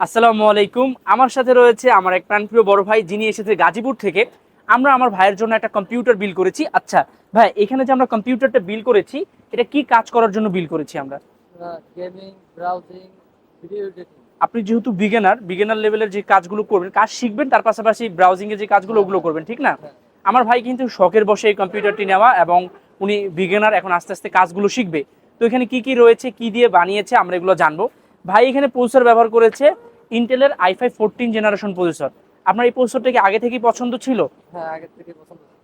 আসসালামু আলাইকুম। আমার সাথে রয়েছে আমার এক প্রাণপ্রিয় বড় ভাই, যিনি এসেছে গাজীপুর থেকে। আমরা আমার ভাইয়ের জন্য একটা কম্পিউটার বিল করেছি। আচ্ছা ভাই, এখানে যে আমরা কম্পিউটারটা বিল করেছি, এটা কি কাজ করার জন্য বিল করেছি আমরা? Gaming, browsing, video editing. আপনি যেহেতু বিগিনার লেভেলের যে কাজগুলো করবেন, কাজ শিখবেন, তার পাশাপাশি ব্রাউজিং এর যে কাজগুলো হ্যাঁ, ওগুলো হ্যাঁ, করবেন, ঠিক না? হ্যাঁ। আমার ভাই কিন্তু শখের বসে এই কম্পিউটারটি নেওয়া, এবং উনি বিগিনার, এখন আস্তে আস্তে কাজগুলো শিখবে। তো এখানে কি কি রয়েছে, কি দিয়ে বানিয়েছে, আমরা এগুলো জানবো। ভাই এখানে প্রসেসর ব্যবহার করেছে ইন্টেলের i5 14 জেনারেশন প্রসেসর। আপনার এই প্রসেসরটা কি আগে থেকেই পছন্দ ছিল? হ্যাঁ, আগের থেকে পছন্দ ছিল।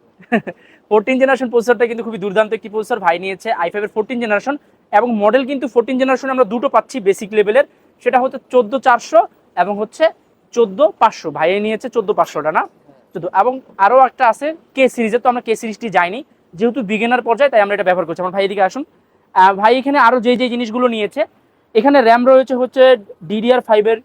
14 জেনারেশন প্রসেসরটা কিন্তু খুবই দুর্দান্ত একটি প্রসেসর। ভাই নিয়েছে i5 এর 14 জেনারেশন, এবং মডেল কিন্তু 14 জেনারেশন আমরা দুটো পাচ্ছি বেসিক লেভেলের। সেটা হচ্ছে 14400 এবং হচ্ছে 14500। ভাই নিয়েছে 14500টা না, 14। এবং আরও একটা আছে কে সিরিজের, তো আমরা কে সিরিজটি যাইনি, যেহেতু বিগিনার পর্যায়ে, তাই আমরা এটা ব্যবহার করছি। আমার ভাই এদিকে আসুন। ভাই এখানে আরও যে যে জিনিসগুলো নিয়েছে, এখানে র্যাম রয়েছে হচ্ছে DDR5 এর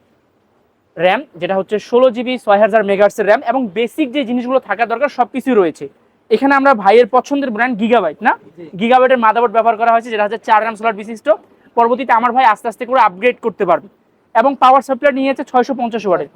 র্যাম, যেটা হচ্ছে 16 GB 6000 মেগাহার্টসের র্যাম, এবং বেসিক যে জিনিসগুলো থাকা দরকার সব কিছুই রয়েছে এখানে। আমরা ভাইয়ের পছন্দের ব্র্যান্ড গিগাবাইট না, জি। গিগাবাইটের মাদারবোর্ড ব্যবহার করা হয়েছে, যেটা হচ্ছে 4 RAM স্লট বিশিষ্ট। পরবর্তীতে আমার ভাই আস্তে আস্তে করে আপগ্রেড করতে পারবে। এবং পাওয়ার সাপ্লাই নিয়েছে 650 ওয়াটের,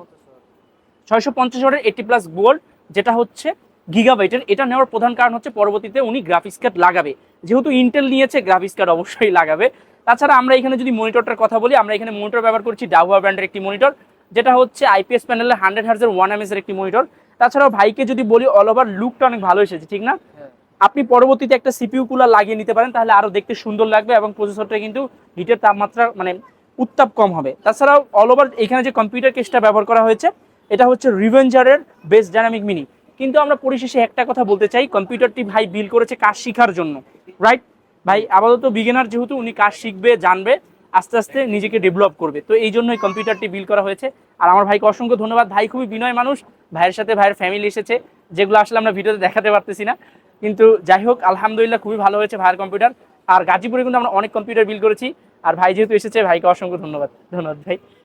650 ওয়াটের 80+ ভোল্ট, যেটা হচ্ছে গিগাবাইটের। এটা নেওয়ার প্রধান কারণ হচ্ছে পরবর্তীতে উনি গ্রাফিক্স কার্ড লাগাবে, যেহেতু ইন্টেল নিয়েছে গ্রাফিক্স কার্ড অবশ্যই লাগাবে। তাছাড়া আমরা এখানে যদি মনিটরটার কথা বলি, আমরা এখানে মনিটর ব্যবহার করছি ডাহুয়া ব্র্যান্ডের একটি মনিটর, যেটা হচ্ছে IPS প্যানেলের 100 হার্জের 1 ms এর একটি মনিটর। তাছাড়াও ভাইকে যদি বলি, অল ওভার লুকটা অনেক ভালো এসেছে, ঠিক না? হ্যাঁ। আপনি পরবর্তীতে একটা সিপিইউ কুলার লাগিয়ে নিতে পারেন, তাহলে আরো দেখতে সুন্দর লাগবে, এবং প্রসেসরটা কিন্তু হিটের তাপমাত্রা মানে উত্তাপ কম হবে। তাছাড়াও অল ওভার এখানে যে কম্পিউটার কেসটা ব্যবহার করা হয়েছে, এটা হচ্ছে রিভেঞ্জারের বেস ডাইনামিক মিনি। কিন্তু আমরা পরিশেষে একটা কথা বলতে চাই, কম্পিউটারটি ভাই বিল করেছে কাজ শেখার জন্য, রাইট? ভাই আপাতত বিগিনার, যেহেতু উনি কাজ শিখবে, জানবে, আস্তে আস্তে নিজেকে ডেভেলপ করবে, তো এই জন্যই কম্পিউটারটি বিল করা হয়েছে। আর আমার ভাইকে অসংখ্য ধন্যবাদ। ভাই খুবই বিনয় মানুষ, ভাইয়ের সাথে ভাইয়ের ফ্যামিলি এসেছে, যেগুলো আসলে আমরা ভিডিওতে দেখাতে পারতেছি না। কিন্তু যাই হোক, আলহামদুলিল্লাহ খুবই ভালো হয়েছে ভাইয়ের কম্পিউটার। আর গাজীপুরে কিন্তু আমরা অনেক কম্পিউটার বিল করেছি, আর ভাই যেহেতু এসেছে, ভাইকে অসংখ্য ধন্যবাদ। ধন্যবাদ ভাই।